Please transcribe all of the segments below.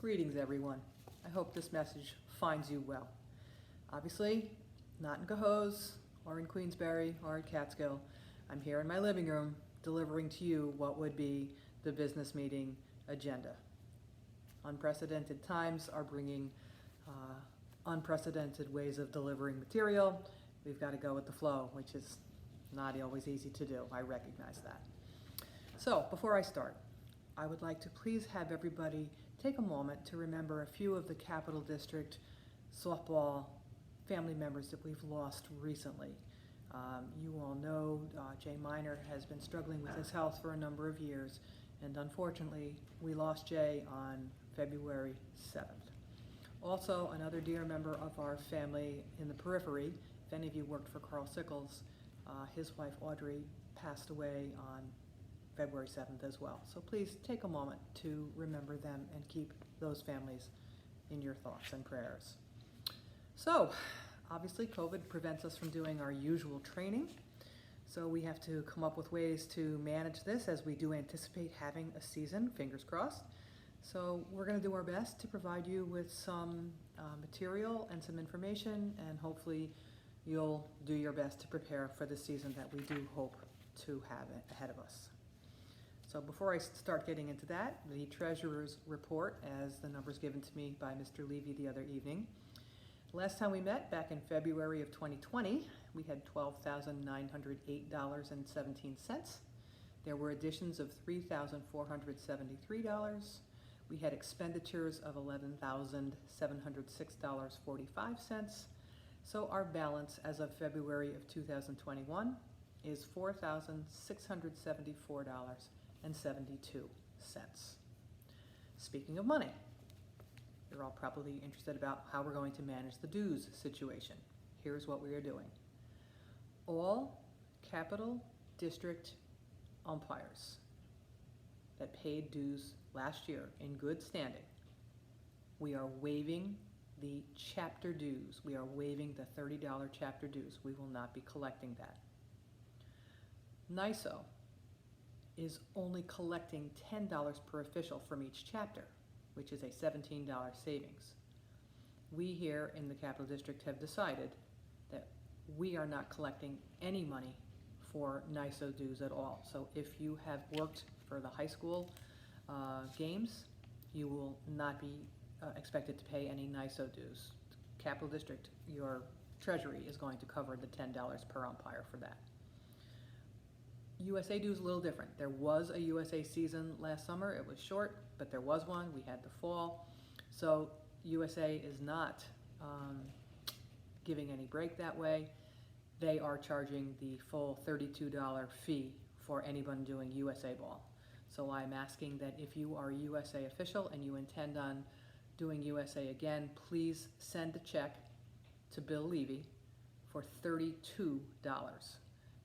Greetings, everyone. I hope this message finds you well. Obviously, not in Cohoes or in Queensbury or at Catskill. I'm here in my living room delivering to you what would be the business meeting agenda. Unprecedented times are bringing unprecedented ways of delivering material. We've got to go with the flow, which is not always easy to do. I recognize that. So before I start, I would like to please have everybody take a moment to remember a few of the Capital District softball family members that we've lost recently. You all know Jay Miner has been struggling with his health for a number of years, and unfortunately we lost Jay on February 7th. Also, another dear member of our family in the periphery, if any of you worked for Carl Sickles, his wife Audrey passed away on February 7th as well. So please take a moment to remember them and keep those families in your thoughts and prayers. So, obviously COVID prevents us from doing our usual training. So we have to come up with ways to manage this as we do anticipate having a season, fingers crossed. So we're going to do our best to provide you with some material and some information, and hopefully you'll do your best to prepare for the season that we do hope to have ahead of us. So before I start getting into that, the Treasurer's report, as the numbers given to me by Mr. Levy the other evening. Last time we met, back in February of 2020, we had $12,908.17. There were additions of $3,473. We had expenditures of $11,706.45. So our balance as of February of 2021 is $4,674.72. Speaking of money, you're all probably interested about how we're going to manage the dues situation. Here's what we are doing. All Capital District umpires that paid dues last year in good standing, we are waiving the chapter dues. We are waiving the $30 chapter dues. We will not be collecting that. NYSO is only collecting $10 per official from each chapter, which is a $17 savings. We here in the Capital District have decided that we are not collecting any money for NYSO dues at all. So if you have worked for the high school games, you will not be expected to pay any NYSO dues. Capital District, your treasury is going to cover the $10 per umpire for that. USA dues a little different. There was a USA season last summer. It was short, but there was one. We had the fall. So USA is not giving any break that way. They are charging the full $32 fee for anyone doing USA ball. So I'm asking that if you are a USA official and you intend on doing USA again, please send a check to Bill Levy for $32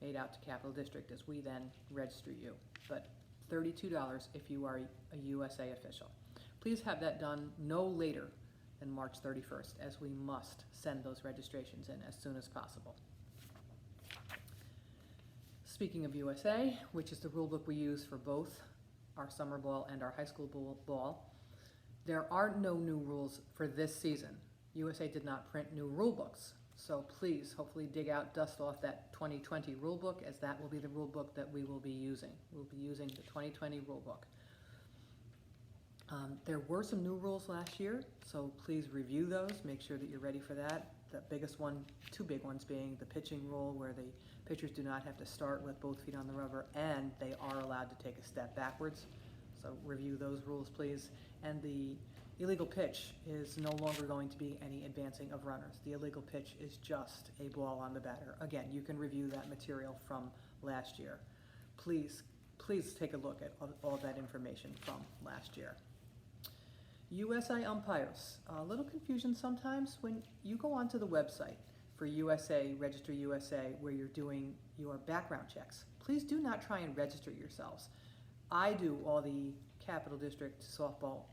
made out to Capital District as we then register you. But $32 if you are a USA official. Please have that done no later than March 31st, as we must send those registrations in as soon as possible. Speaking of USA, which is the rule book we use for both our summer ball and our high school ball, there are no new rules for this season. USA did not print new rule books. So please, hopefully dig out, dust off that 2020 rule book, as that will be the rule book that we will be using. We'll be using the 2020 rule book. There were some new rules last year, so please review those, make sure that you're ready for that. The biggest one, two big ones being the pitching rule, where the pitchers do not have to start with both feet on the rubber, and they are allowed to take a step backwards. So review those rules, please. And the illegal pitch is no longer going to be any advancing of runners. The illegal pitch is just a ball on the batter. Again, you can review that material from last year. Please take a look at all that information from last year. USA umpires. A little confusion sometimes when you go onto the website for USA, Register USA, where you're doing your background checks. Please do not try and register yourselves. I do all the Capital District softball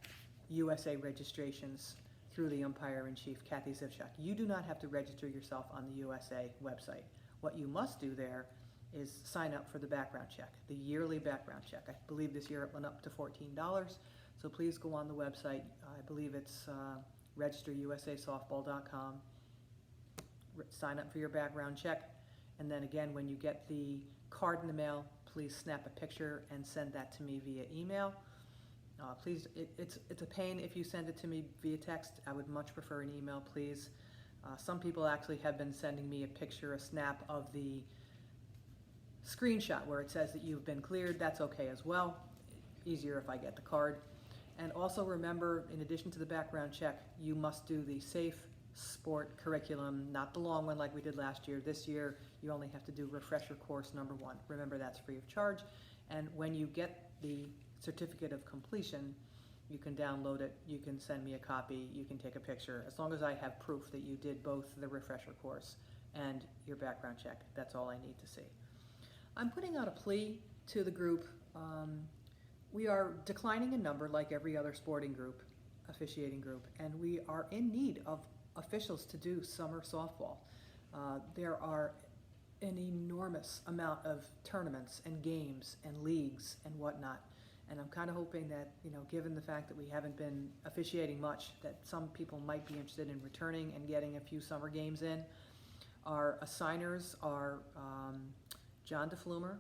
USA registrations through the umpire-in-chief, Kathy Zivchak. You do not have to register yourself on the USA website. What you must do there is sign up for the background check, the yearly background check. I believe this year it went up to $14. So please go on the website. I believe it's registerusasoftball.com. Sign up for your background check. And then again, when you get the card in the mail, please snap a picture and send that to me via email. Please, it's a pain if you send it to me via text. I would much prefer an email, please. Some people actually have been sending me a picture, a snap of the screenshot where it says that you've been cleared. That's okay as well. Easier if I get the card. And also remember, in addition to the background check, you must do the safe sport curriculum, not the long one like we did last year. This year, you only have to do refresher course number 1. Remember, that's free of charge. And when you get the certificate of completion, you can download it, you can send me a copy, you can take a picture, as long as I have proof that you did both the refresher course and your background check. That's all I need to see. I'm putting out a plea to the group. We are declining in number like every other sporting group, officiating group, and we are in need of officials to do summer softball. There are an enormous amount of tournaments and games and leagues and whatnot. And I'm kind of hoping that, given the fact that we haven't been officiating much, that some people might be interested in returning and getting a few summer games in. Our assigners are John DeFlumer,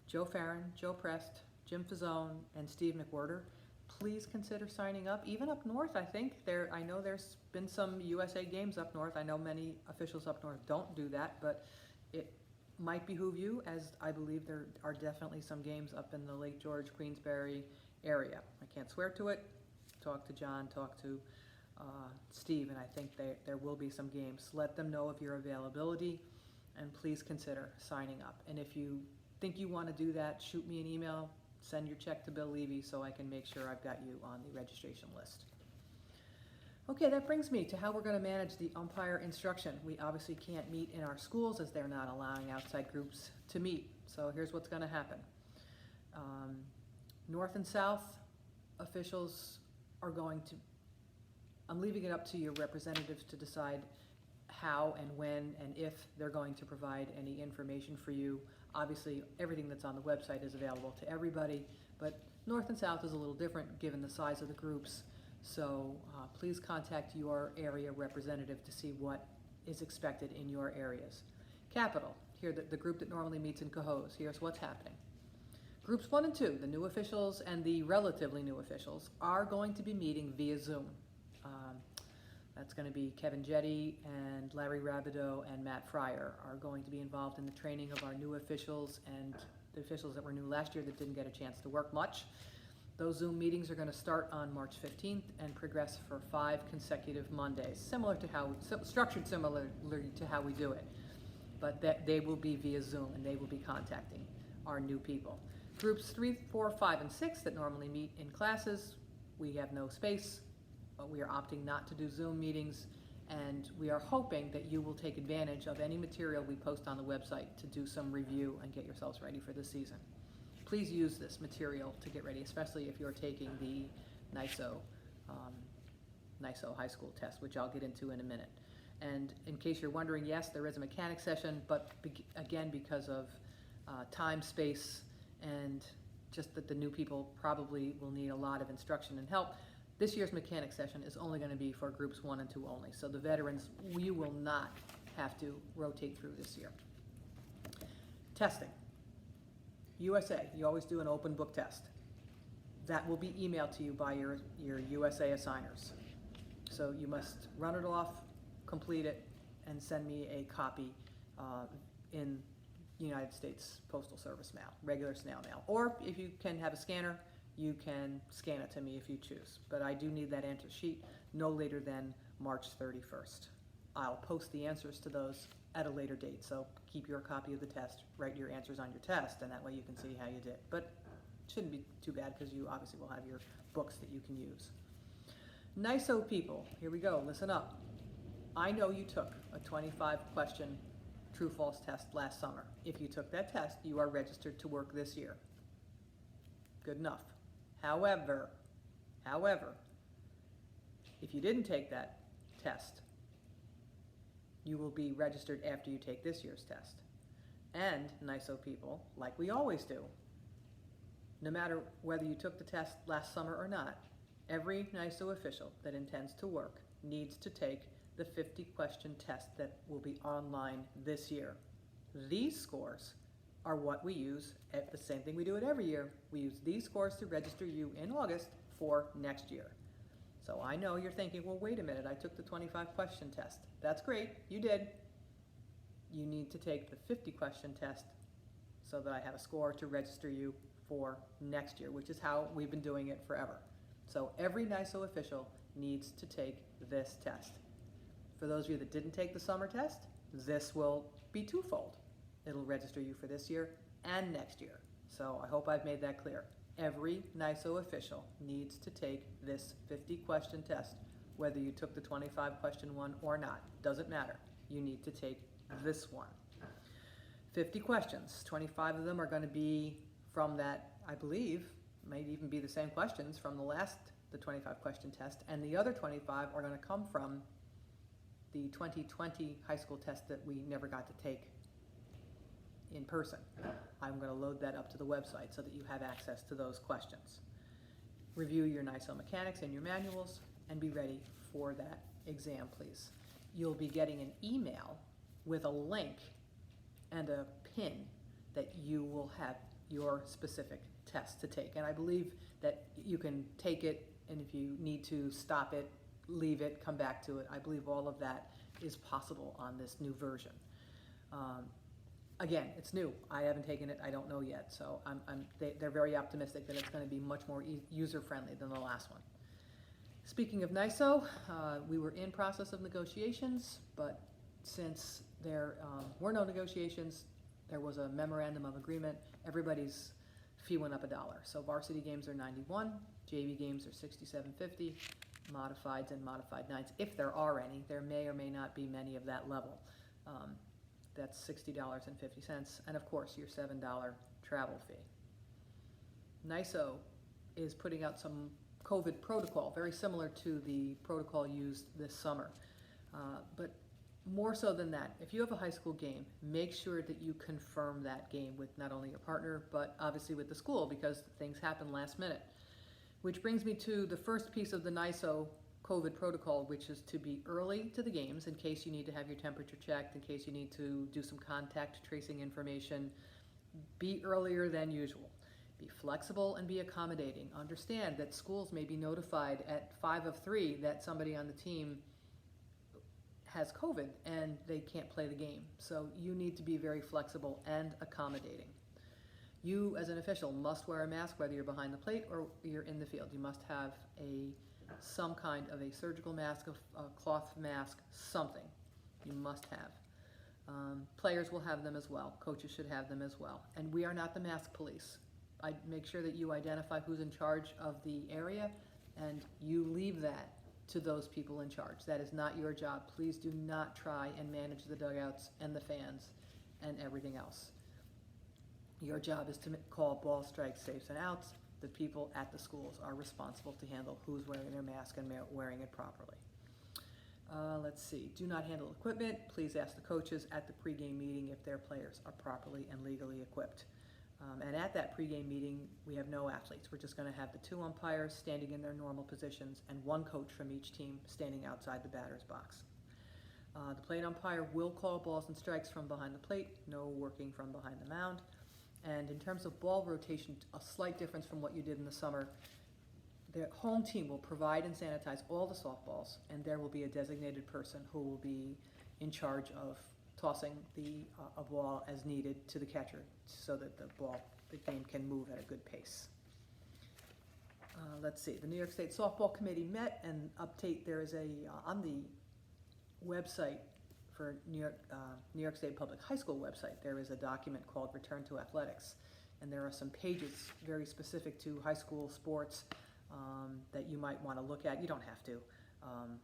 Joe Farron, Joe Prest, Jim Fazzone, and Steve McWhorter. Please consider signing up. Even up north, I think. I know there's been some USA games up north. I know many officials up north don't do that, but it might behoove you, as I believe there are definitely some games up in the Lake George, Queensbury area. I can't swear to it. Talk to John, talk to Steve, and I think there will be some games. Let them know of your availability, and please consider signing up. And if you think you want to do that, shoot me an email, send your check to Bill Levy so I can make sure I've got you on the registration list. Okay, that brings me to how we're going to manage the umpire instruction. We obviously can't meet in our schools as they're not allowing outside groups to meet. So here's what's going to happen. North and South officials are going to, I'm leaving it up to your representatives to decide how and when and if they're going to provide any information for you. Obviously, everything that's on the website is available to everybody, but North and South is a little different given the size of the groups. So please contact your area representative to see what is expected in your areas. Capital, here the group that normally meets in Cohoes, here's what's happening. Groups 1 and 2, the new officials and the relatively new officials, are going to be meeting via Zoom. That's going to be Kevin Jetty and Larry Rabideau and Matt Fryer are going to be involved in the training of our new officials and the officials that were new last year that didn't get a chance to work much. Those Zoom meetings are going to start on March 15th and progress for 5 consecutive Mondays, structured similarly to how we do it. But they will be via Zoom and they will be contacting our new people. Groups 3, 4, 5, and 6 that normally meet in classes, we have no space. But we are opting not to do Zoom meetings, and we are hoping that you will take advantage of any material we post on the website to do some review and get yourselves ready for the season. Please use this material to get ready, especially if you're taking the NISO high school test, which I'll get into in a minute. And in case you're wondering, yes, there is a mechanics session, but again, because of time, space, and just that the new people probably will need a lot of instruction and help, this year's mechanics session is only going to be for groups 1 and 2 only. So the veterans, you will not have to rotate through this year. Testing. USA, you always do an open book test. That will be emailed to you by your USA assigners. So you must run it off, complete it, and send me a copy in United States Postal Service mail, regular snail mail. Or if you can have a scanner, you can scan it to me if you choose. But I do need that answer sheet no later than March 31st. I'll post the answers to those at a later date, so keep your copy of the test, write your answers on your test, and that way you can see how you did. But it shouldn't be too bad because you obviously will have your books that you can use. NISO people, here we go, listen up. I know you took a 25-question true-false test last summer. If you took that test, you are registered to work this year. Good enough. However, if you didn't take that test, you will be registered after you take this year's test. And NISO people, like we always do, no matter whether you took the test last summer or not, every NYSO official that intends to work needs to take the 50-question test that will be online this year. These scores are what we use at the same thing we do it every year. We use these scores to register you in August for next year. So I know you're thinking, well, wait a minute, I took the 25-question test. That's great, you did. You need to take the 50-question test so that I have a score to register you for next year, which is how we've been doing it forever. So every NYSO official needs to take this test. For those of you that didn't take the summer test, this will be twofold. It'll register you for this year and next year. So I hope I've made that clear. Every NYSO official needs to take this 50-question test, whether you took the 25-question one or not. Doesn't matter. You need to take this one. 50 questions. 25 of them are going to be from that, I believe, might even be the same questions from the 25-question test, and the other 25 are going to come from the 2020 high school test that we never got to take in person. I'm going to load that up to the website so that you have access to those questions. Review your NYSO mechanics and your manuals and be ready for that exam, please. You'll be getting an email with a link and a pin that you will have your specific test to take. And I believe that you can take it, and if you need to stop it, leave it, come back to it. I believe all of that is possible on this new version. Again, it's new. I haven't taken it. I don't know yet. So they're very optimistic that it's going to be much more user-friendly than the last one. Speaking of NYSO, we were in process of negotiations, but since there were no negotiations, there was a memorandum of agreement. Everybody's fee went up $1. So varsity games are $91, JV games are $67.50, modifieds and modified nines, if there are any. There may or may not be many of that level. That's $60.50, and of course your $7 travel fee. NYSO is putting out some COVID protocol, very similar to the protocol used this summer. But more so than that, if you have a high school game, make sure that you confirm that game with not only your partner, but obviously with the school, because things happen last minute. Which brings me to the first piece of the NYSO COVID protocol, which is to be early to the games in case you need to have your temperature checked, in case you need to do some contact tracing information. Be earlier than usual. Be flexible and be accommodating. Understand that schools may be notified at 5 of 3 that somebody on the team has COVID and they can't play the game. So you need to be very flexible and accommodating. You as an official must wear a mask whether you're behind the plate or you're in the field. You must have some kind of a surgical mask, a cloth mask, something you must have. Players will have them as well. Coaches should have them as well. And we are not the mask police. I make sure that you identify who's in charge of the area and you leave that to those people in charge. That is not your job. Please do not try and manage the dugouts and the fans and everything else. Your job is to call ball strikes, safes, and outs. The people at the schools are responsible to handle who's wearing their mask and wearing it properly. Let's see. Do not handle equipment. Please ask the coaches at the pregame meeting if their players are properly and legally equipped. And at that pregame meeting, we have no athletes. We're just going to have the 2 umpires standing in their normal positions and 1 coach from each team standing outside the batter's box. The plate umpire will call balls and strikes from behind the plate, no working from behind the mound. And in terms of ball rotation, a slight difference from what you did in the summer. The home team will provide and sanitize all the softballs, and there will be a designated person who will be in charge of tossing a ball as needed to the catcher so that the game can move at a good pace. Let's see, the New York State Softball Committee met, and update, there is on the website for New York State Public High School website, there is a document called Return to Athletics, and there are some pages very specific to high school sports that you might want to look at. You don't have to,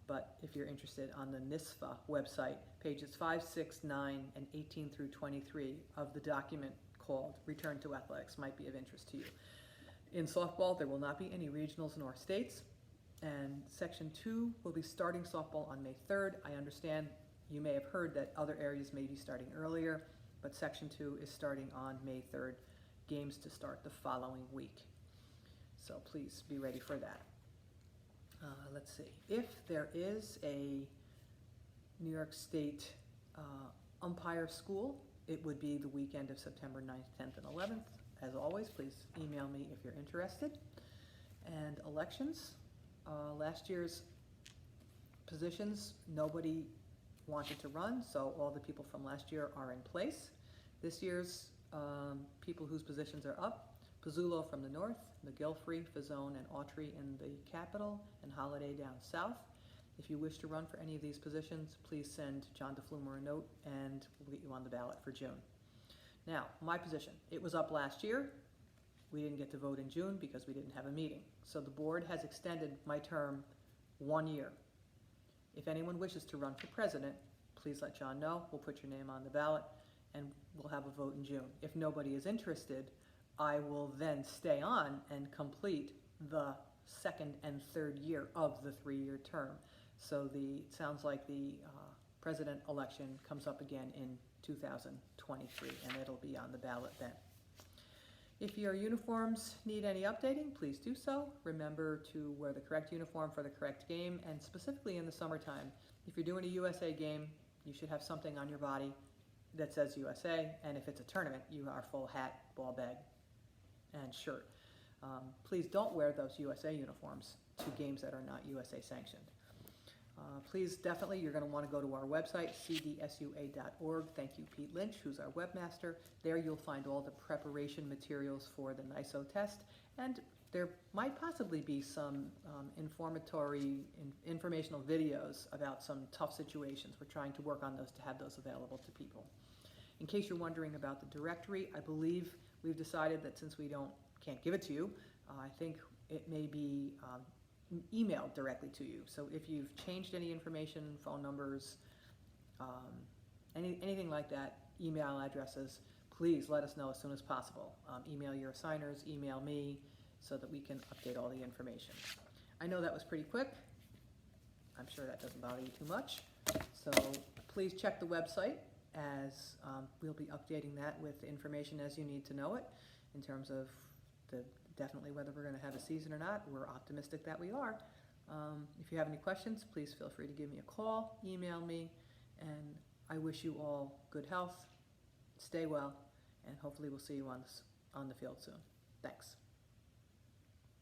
but if you're interested, on the NISFA website, pages 5, 6, 9, and 18 through 23 of the document called Return to Athletics might be of interest to you. In softball, there will not be any regionals nor states, and Section 2 will be starting softball on May 3rd. I understand you may have heard that other areas may be starting earlier, but Section 2 is starting on May 3rd. games to start the following week. So please be ready for that. Let's see, if there is a New York State umpire school, it would be the weekend of September 9th, 10th, and 11th. As always, please email me if you're interested. And elections, last year's positions, nobody wanted to run, so all the people from last year are in place. This year's people whose positions are up: Pizzulo from the north, McGilfrey, Fazone, and Autry in the capital, and Holiday down south. If you wish to run for any of these positions, please send John DeFlumer a note and we'll get you on the ballot for June. Now, my position, it was up last year. We didn't get to vote in June because we didn't have a meeting. So the board has extended my term 1 year. If anyone wishes to run for president, please let John know. We'll put your name on the ballot and we'll have a vote in June. If nobody is interested, I will then stay on and complete the second and third year of the 3-year term. So it sounds like the president election comes up again in 2023, and it'll be on the ballot then. If your uniforms need any updating, please do so. Remember to wear the correct uniform for the correct game, and specifically in the summertime. If you're doing a USA game, you should have something on your body that says USA, and if it's a tournament, you are full hat, ball bag, and shirt. Please don't wear those USA uniforms to games that are not USA sanctioned. Please, definitely, you're going to want to go to our website, cdsua.org. Thank you, Pete Lynch, who's our webmaster. There you'll find all the preparation materials for the NISO test, and there might possibly be some informational videos about some tough situations. We're trying to work on those to have those available to people. In case you're wondering about the directory, I believe we've decided that since we can't give it to you, I think it may be emailed directly to you. So if you've changed any information, phone numbers, anything like that, email addresses, please let us know as soon as possible. Email your assigners, email me, so that we can update all the information. I know that was pretty quick. I'm sure that doesn't bother you too much. So please check the website, as we'll be updating that with information as you need to know it, in terms of definitely whether we're going to have a season or not. We're optimistic that we are. If you have any questions, please feel free to give me a call, email me, and I wish you all good health, stay well, and hopefully we'll see you on the field soon. Thanks.